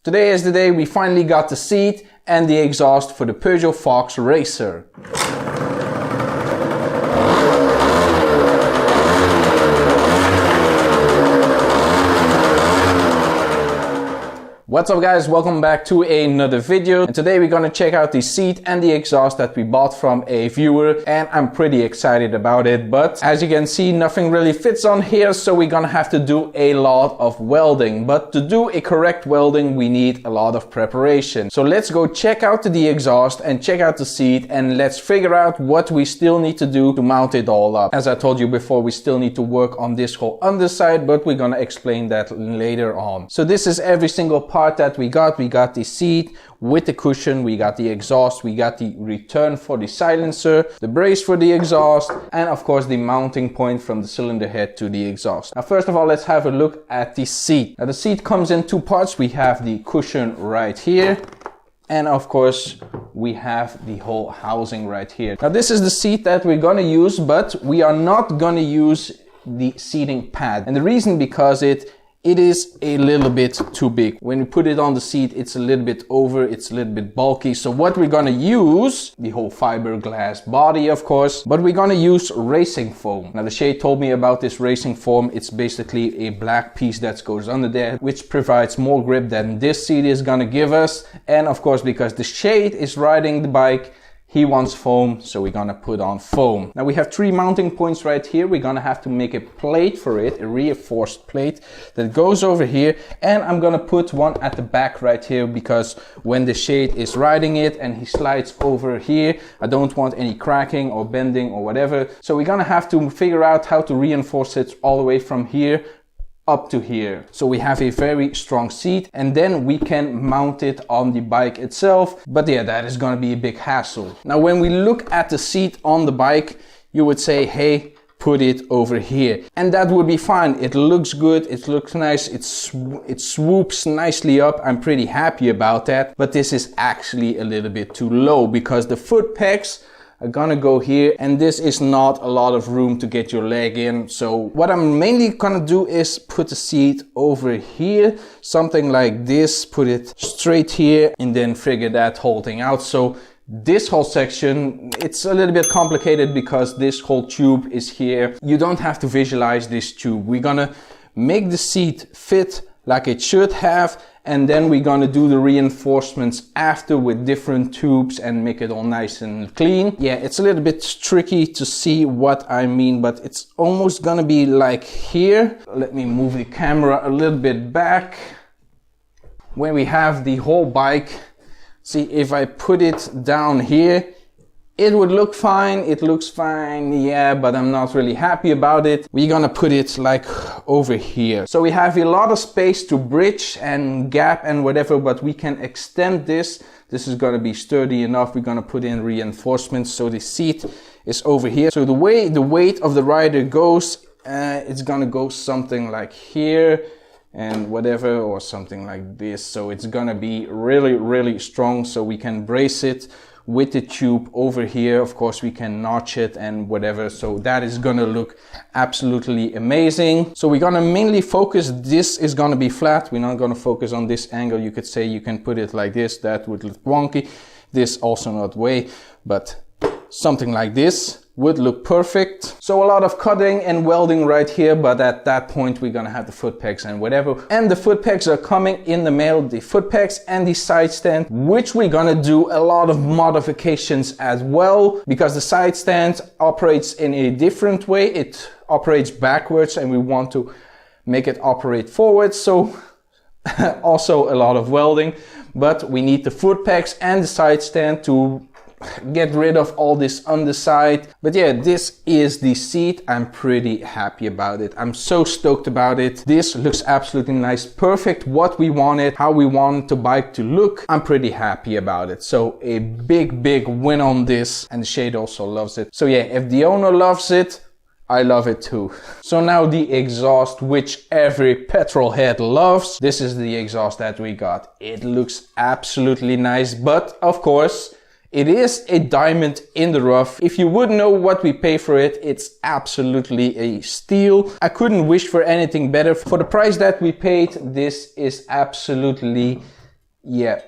Today is the day we finally got the seat and the exhaust for the Peugeot Fox Racer. What's up guys, welcome back to another video, and today we're gonna check out the seat and the exhaust that we bought from a viewer, and I'm pretty excited about it. But as you can see, nothing really fits on here, so we're gonna have to do a lot of welding. But to do a correct welding we need a lot of preparation. So let's go check out the exhaust and check out the seat, and let's figure out what we still need to do to mount it all up. As I told you before, we still need to work on this whole underside, but we're gonna explain that later on. So this is every single part that we got the seat with the cushion, we got the exhaust, we got the return for the silencer, the brace for the exhaust, and of course the mounting point from the cylinder head to the exhaust. Now first of all, let's have a look at the seat. Now the seat comes in two parts. We have the cushion right here, and of course we have the whole housing right here. Now this is the seat that we're gonna use, but we are not gonna use the seating pad, and the reason because it is a little bit too big. When we put it on the seat, it's a little bit over, it's a little bit bulky. So what we're gonna use, the whole fiberglass body of course, but we're gonna use racing foam. Now the shade told me about this racing foam. It's basically a black piece that goes under there, which provides more grip than this seat is gonna give us. And of course, because the shade is riding the bike, he wants foam, so we're gonna put on foam. Now we have three mounting points right here. We're gonna have to make a plate for it, a reinforced plate that goes over here, and I'm gonna put one at the back right here because when the shade is riding it and he slides over here, I don't want any cracking or bending or whatever. So we're gonna have to figure out how to reinforce it all the way from here up to here. So we have a very strong seat, and then we can mount it on the bike itself. But yeah, that is going to be a big hassle. Now when we look at the seat on the bike, you would say, hey, put it over here, and that would be fine. It looks good, it looks nice, it swoops nicely up. I'm pretty happy about that. But this is actually a little bit too low because the foot pegs are gonna go here, and this is not a lot of room to get your leg in. So what I'm mainly gonna do is put the seat over here, something like this, put it straight here, and then figure that whole thing out. So this whole section, it's a little bit complicated because this whole tube is here. You don't have to visualize this tube. We're gonna make the seat fit like it should have, and then we're gonna do the reinforcements after with different tubes and make it all nice and clean. Yeah, it's a little bit tricky to see what I mean, but it's almost gonna be like here. Let me move the camera a little bit back. When we have the whole bike, see, if I put it down here, it would look fine, it looks fine, yeah, but I'm not really happy about it. We're gonna put it like over here. So we have a lot of space to bridge and gap and whatever, but we can extend this. This is gonna be sturdy enough. We're gonna put in reinforcements so the seat is over here. So the way the weight of the rider goes, it's gonna go something like here and whatever, or something like this. So it's gonna be really, really strong, so we can brace it with the tube over here. Of course we can notch it and whatever, so that is gonna look absolutely amazing. So we're gonna mainly focus, this is gonna be flat, we're not gonna focus on this angle. You could say you can put it like this, that would look wonky. This also not way, but something like this would look perfect. So a lot of cutting and welding right here, but at that point we're gonna have the foot pegs and whatever. And the foot pegs are coming in the mail, the foot pegs and the side stand, which we're gonna do a lot of modifications as well, because the side stand operates in a different way. It operates backwards and we want to make it operate forward. So also a lot of welding, but we need the foot pegs and the side stand to get rid of all this underside. But yeah, this is the seat. I'm pretty happy about it. I'm so stoked about it. This looks absolutely nice, perfect what we wanted, how we want the bike to look. I'm pretty happy about it. So a big win on this, and the shade also loves it. So yeah, if the owner loves it, I love it too. So now the exhaust, which every petrol head loves. This is the exhaust that we got. It looks absolutely nice, but of course it is a diamond in the rough. If you would know what we pay for it, it's absolutely a steal. I couldn't wish for anything better. For the price that we paid, this is absolutely Yeah.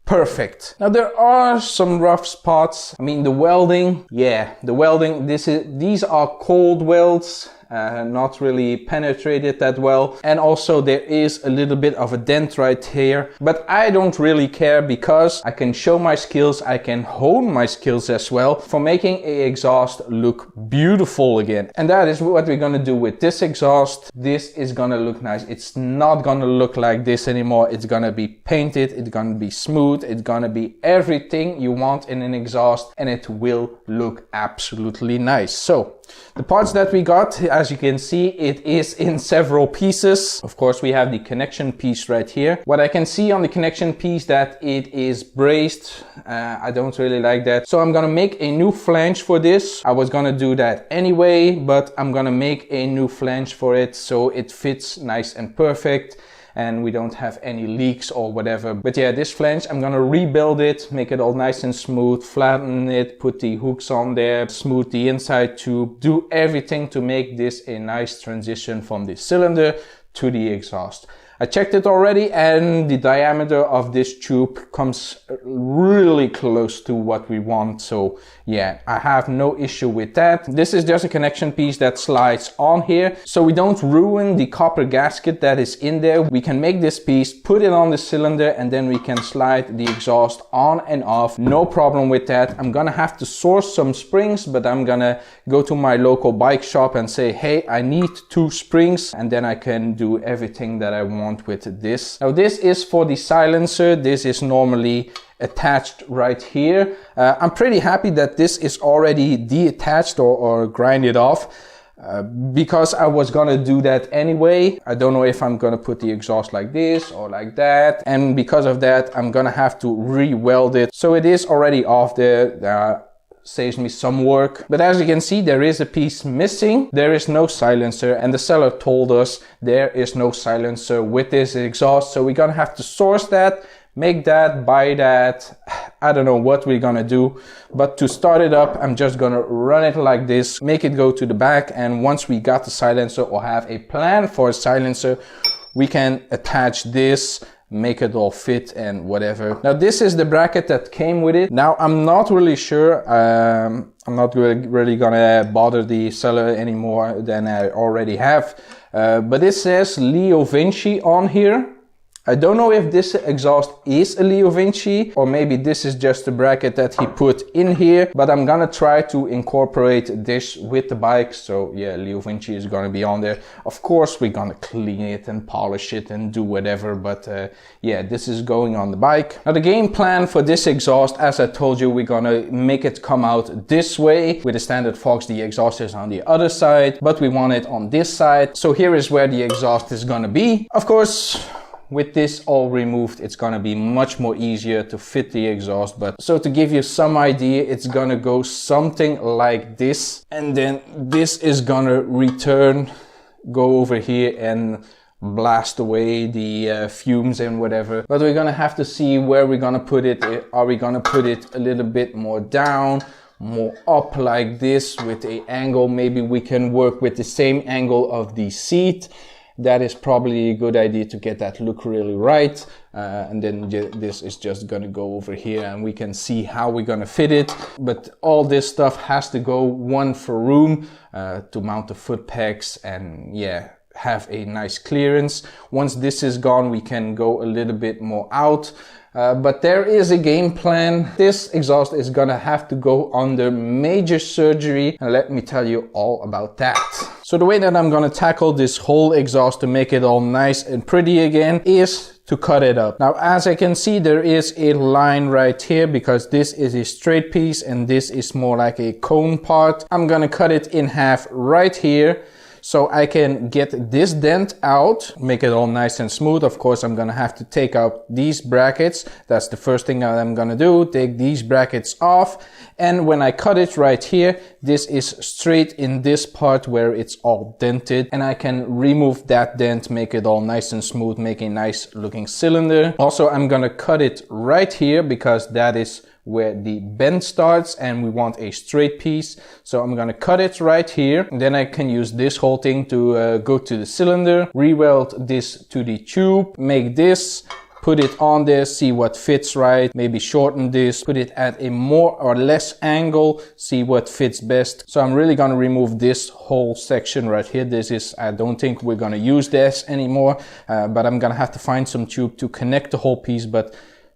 Perfect. Now there are some rough spots. I mean the welding, these are cold welds, not really penetrated that well. And also there is a little bit of a dent right here, but I don't really care because I can show my skills, I can hone my skills as well for making a exhaust look beautiful again. And that is what we're gonna do with this exhaust. This is gonna look nice. It's not gonna look like this anymore. It's gonna be painted, it's gonna be smooth, it's gonna be everything you want in an exhaust, and it will look absolutely nice. So the parts that we got, as you can see, it is in several pieces. Of course, we have the connection piece right here. What I can see on the connection piece that it is braced. I don't really like that. So I'm gonna make a new flange for this. I was gonna do that anyway, but I'm gonna make a new flange for it so it fits nice and perfect, and we don't have any leaks or whatever. But yeah, this flange, I'm gonna rebuild it, make it all nice and smooth, flatten it, put the hooks on there, smooth the inside tube, do everything to make this a nice transition from the cylinder to the exhaust. I checked it already, and the diameter of this tube comes really close to what we want. So yeah, I have no issue with that. This is just a connection piece that slides on here, so we don't ruin the copper gasket that is in there. We can make this piece, put it on the cylinder, and then we can slide the exhaust on and off. No problem with that. I'm gonna have to source some springs, but I'm gonna go to my local bike shop and say, hey, I need 2 springs, and then I can do everything that I want with this. Now this is for the silencer. This is normally attached right here. I'm pretty happy that this is already detached or grinded off, because I was gonna do that anyway. I don't know if I'm gonna put the exhaust like this or like that, and because of that I'm gonna have to re-weld it. So it is already off there. Saves me some work. But as you can see, there is a piece missing. There is no silencer, and the seller told us there is no silencer with this exhaust. So we're gonna have to source that, make that, buy that. I don't know what we're gonna do, but to start it up, I'm just gonna run it like this, make it go to the back, and once we got the silencer or have a plan for a silencer, we can attach this, make it all fit and whatever. Now this is the bracket that came with it. Now I'm not really sure, I'm not really gonna bother the seller anymore than I already have, but it says Leo Vinci on here. I don't know if this exhaust is a Leo Vinci, or maybe this is just a bracket that he put in here, but I'm gonna try to incorporate this with the bike. So yeah, Leo Vinci is gonna be on there. Of course, we're gonna clean it and polish it and do whatever, but yeah, this is going on the bike. Now the game plan for this exhaust, as I told you, we're gonna make it come out this way. With the standard Fox, the exhaust is on the other side, but we want it on this side. So here is where the exhaust is gonna be. Of course, with this all removed, it's gonna be much more easier to fit the exhaust. But so to give you some idea, it's gonna go something like this, and then this is gonna return, go over here and blast away the fumes and whatever. But we're gonna have to see where we're gonna put it. Are we gonna put it a little bit more down, more up like this with an angle? Maybe we can work with the same angle of the seat. That is probably a good idea to get that look really right. And then this is just gonna go over here, and we can see how we're gonna fit it. But all this stuff has to go one for room to mount the foot pegs and yeah, have a nice clearance. Once this is gone, we can go a little bit more out. But there is a game plan. This exhaust is gonna have to go under major surgery, and let me tell you all about that. So the way that I'm gonna tackle this whole exhaust to make it all nice and pretty again is to cut it up. Now as I can see, there is a line right here because this is a straight piece and this is more like a cone part. I'm gonna cut it in half right here, so I can get this dent out, make it all nice and smooth. Of course, I'm gonna have to take out these brackets. That's the first thing that I'm gonna do, take these brackets off. And when I cut it right here, this is straight in this part where it's all dented. And I can remove that dent, make it all nice and smooth, make a nice looking cylinder. Also, I'm gonna cut it right here because that is where the bend starts and we want a straight piece. So I'm gonna cut it right here. And then I can use this whole thing to go to the cylinder, re-weld this to the tube, make this, put it on there, see what fits right, maybe shorten this, put it at a more or less angle, see what fits best. So I'm really gonna remove this whole section right here. This is, I don't think we're gonna use this anymore, but I'm gonna have to find some tube to connect the whole piece, but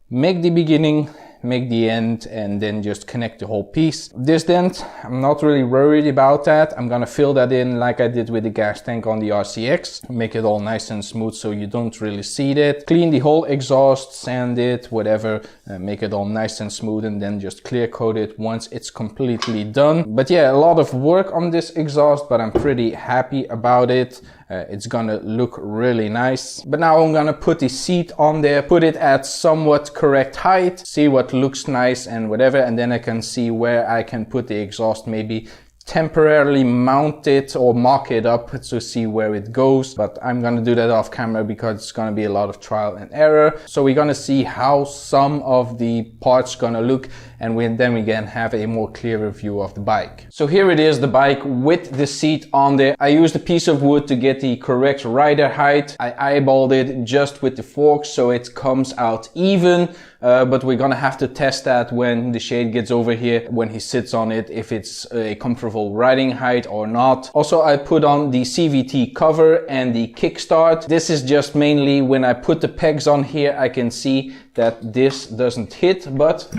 make the beginning, make the end, and then just connect the whole piece. This dent, I'm not really worried about that. I'm gonna fill that in like I did with the gas tank on the RCX. Make it all nice and smooth so you don't really see it. Clean the whole exhaust, sand it, whatever, make it all nice and smooth, and then just clear coat it once it's completely done. But yeah, a lot of work on this exhaust, but I'm pretty happy about it. It's gonna look really nice. But now I'm gonna put the seat on there, put it at somewhat correct height, see what looks nice and whatever, and then I can see where I can put the exhaust, maybe temporarily mount it or mock it up to see where it goes. But I'm gonna do that off camera because it's gonna be a lot of trial and error. So we're gonna see how some of the parts gonna look, and then we can have a more clearer view of the bike. So here it is, the bike with the seat on there. I used a piece of wood to get the correct rider height. I eyeballed it just with the forks so it comes out even. But we're gonna have to test that when the shade gets over here, when he sits on it, if it's a comfortable riding height or not. Also, I put on the CVT cover and the kickstart. This is just mainly when I put the pegs on here, I can see that this doesn't hit, but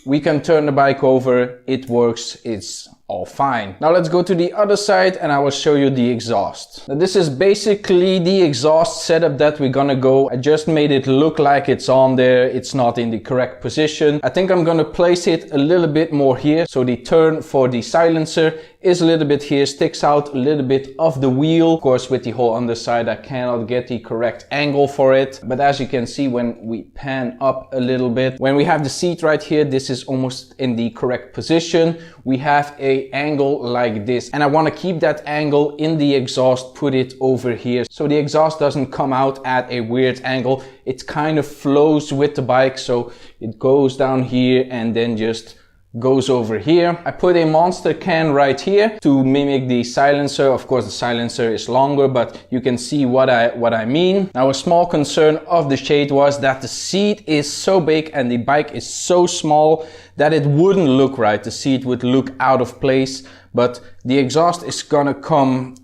we can turn the bike over, it works, it's all fine. Now let's go to the other side and I will show you the exhaust. Now this is basically the exhaust setup that we're gonna go. I just made it look like it's on there. It's not in the correct position. I think I'm gonna place it a little bit more here. So the turn for the silencer is a little bit here, sticks out a little bit of the wheel. Of course, with the whole underside, I cannot get the correct angle for it. But as you can see, when we pan up a little bit, when we have the seat right here, this is almost in the correct position. We have a angle like this, and I want to keep that angle in the exhaust, put it over here so the exhaust doesn't come out at a weird angle. It kind of flows with the bike, so it goes down here and then just goes over here. I put a monster can right here to mimic the silencer. Of course, the silencer is longer, but you can see what I mean. Now, a small concern of the shade was that the seat is so big and the bike is so small that it wouldn't look right. The seat would look out of place, but the exhaust is gonna come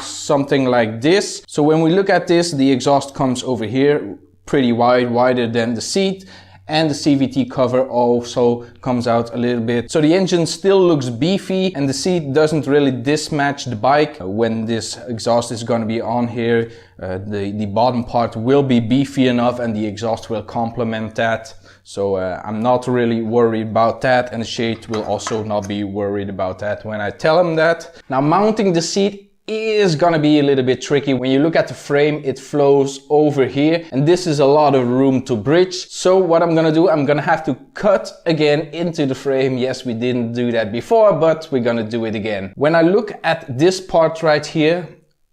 something like this. So when we look at this, the exhaust comes over here, pretty wide, wider than the seat. And the CVT cover also comes out a little bit. So the engine still looks beefy and the seat doesn't really dismatch the bike. When this exhaust is going to be on here, the bottom part will be beefy enough and the exhaust will complement that. So I'm not really worried about that, and the shade will also not be worried about that when I tell him that. Now, mounting the seat is gonna be a little bit tricky. When you look at the frame, it flows over here and this is a lot of room to bridge. So what I'm gonna do, I'm gonna have to cut again into the frame. Yes, we didn't do that before, but we're gonna do it again. When I look at this part right here,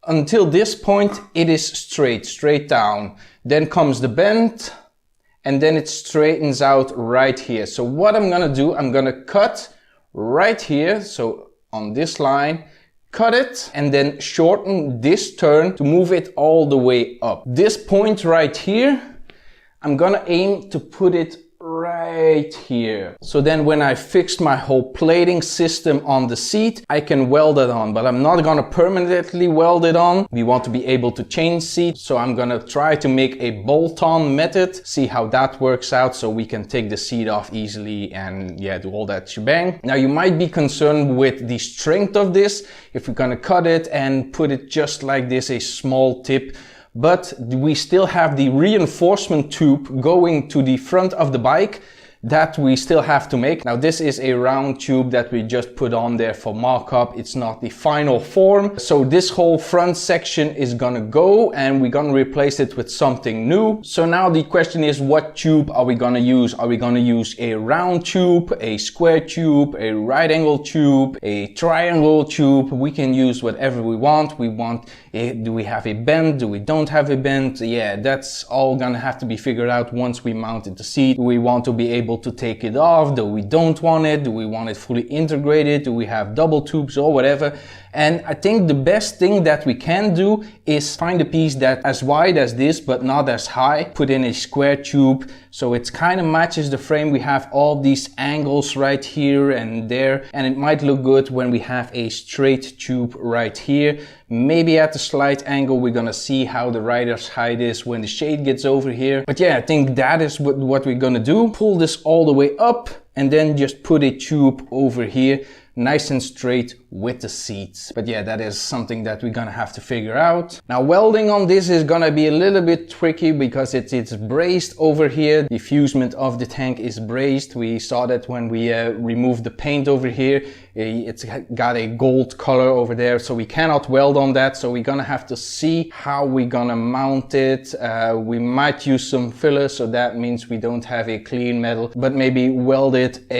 until this point, it is straight down. Then comes the bend and then it straightens out right here. So what I'm gonna do, I'm gonna cut right here. So on this line, cut it and then shorten this turn to move it all the way up. This point right here, I'm gonna aim to put it right here. So then when I fixed my whole plating system on the seat, I can weld it on, but I'm not gonna permanently weld it on. We want to be able to change seats. So I'm gonna try to make a bolt-on method, see how that works out so we can take the seat off easily and yeah, do all that shebang. Now you might be concerned with the strength of this. If we're gonna cut it and put it just like this, a small tip, but we still have the reinforcement tube going to the front of the bike that we still have to make. Now this is a round tube that we just put on there for mock-up. It's not the final form. So this whole front section is gonna go and we're gonna replace it with something new. So now the question is, what tube are we gonna use? Are we gonna use a round tube, a square tube, a right angle tube, a triangle tube? We can use whatever we want. Do we have a bend? Do we don't have a bend? Yeah, that's all gonna have to be figured out once we mounted the seat. We want to be able able to take it off? Do we don't want it? Do we want it fully integrated? Do we have double tubes or whatever? And I think the best thing that we can do is find a piece that as wide as this but not as high, put in a square tube so it kind of matches the frame. We have all these angles right here and there, and it might look good when we have a straight tube right here. Maybe at the slight angle we're gonna see how the rider's height is when the shade gets over here. But yeah, I think that is what we're gonna do. Pull this all the way up and then just put a tube over here, nice and straight with the seats. But yeah, that is something that we're gonna have to figure out. Now, welding on this is gonna be a little bit tricky because it's braced over here. The fusement of the tank is braced. We saw that when we removed the paint over here. It's got a gold color over there, so we cannot weld on that. So we're gonna have to see how we're gonna mount it. We might use some filler, so that means we don't have a clean metal, but maybe weld it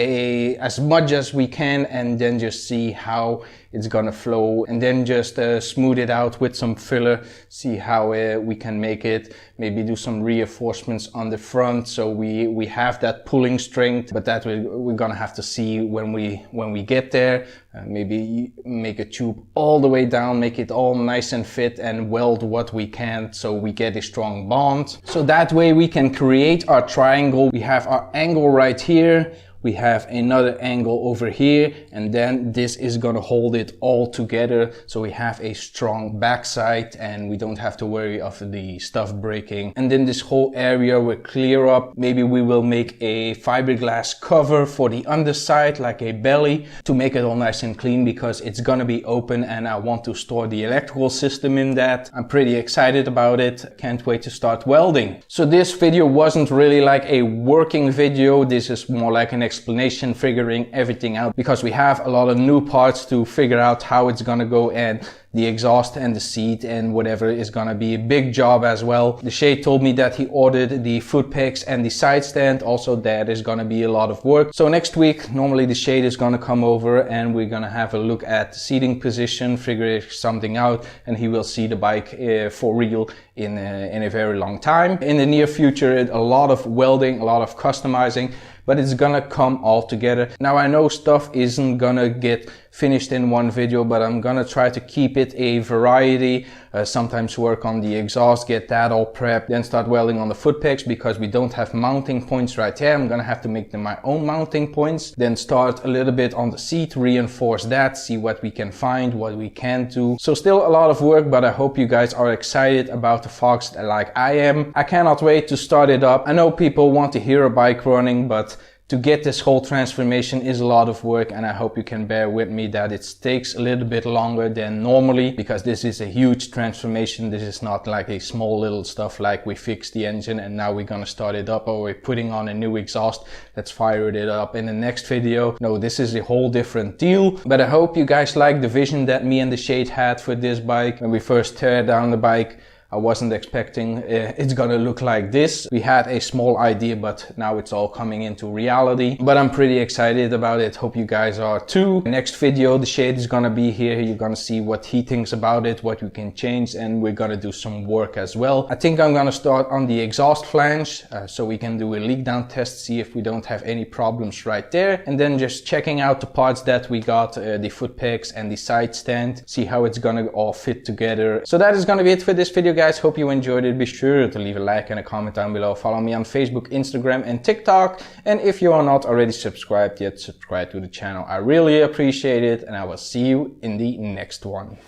as much as we can and then just see how it's gonna flow, and then just smooth it out with some filler, see how we can make it. Maybe do some reinforcements on the front so we have that pulling strength, but that we're gonna have to see when we get there. Maybe make a tube all the way down, make it all nice and fit, and weld what we can so we get a strong bond. So that way we can create our triangle. We have our angle right here. We have another angle over here, and then this is gonna hold it all together so we have a strong backside and we don't have to worry of the stuff breaking. And then this whole area will clear up. Maybe we will make a fiberglass cover for the underside, like a belly, to make it all nice and clean because it's gonna be open and I want to store the electrical system in that. I'm pretty excited about it. Can't wait to start welding. So this video wasn't really like a working video. This is more like an explanation, figuring everything out, because we have a lot of new parts to figure out how it's gonna go, and the exhaust and the seat and whatever is gonna be a big job as well. The Shade told me that he ordered the foot pegs and the side stand. Also, that is gonna be a lot of work. So next week, normally the Shade is gonna come over and we're gonna have a look at the seating position, figure something out, and he will see the bike for real in a very long time. In the near future, a lot of welding, a lot of customizing, but it's gonna come all together. Now, I know stuff isn't gonna get finished in one video, but I'm gonna try to keep it a variety. Sometimes work on the exhaust, get that all prepped, then start welding on the foot pegs because we don't have mounting points right here. I'm gonna have to make them my own mounting points. Then start a little bit on the seat, reinforce that, see what we can find, what we can't do. So still a lot of work, but I hope you guys are excited about the Fox like I am. I cannot wait to start it up. I know people want to hear a bike running, but to get this whole transformation is a lot of work, and I hope you can bear with me that it takes a little bit longer than normally, because this is a huge transformation. This is not like a small little stuff like we fixed the engine and now we're gonna start it up, or we're putting on a new exhaust, let's fire it up in the next video. No, this is a whole different deal. But I hope you guys like the vision that me and the Shade had for this bike. When we first tear down the bike, I wasn't expecting it's gonna look like this. We had a small idea, but now it's all coming into reality. But I'm pretty excited about it. Hope you guys are too. Next video, the Shade is gonna be here. You're gonna see what he thinks about it, what we can change, and we're gonna do some work as well. I think I'm gonna start on the exhaust flange so we can do a leak down test, see if we don't have any problems right there. And then just checking out the parts that we got, the foot pegs and the side stand, see how it's gonna all fit together. So that is gonna be it for this video, guys. Hope you enjoyed it. Be sure to leave a like and a comment down below. Follow me on Facebook, Instagram and TikTok. And if you are not already subscribed yet, subscribe to the channel. I really appreciate it, and I will see you in the next one.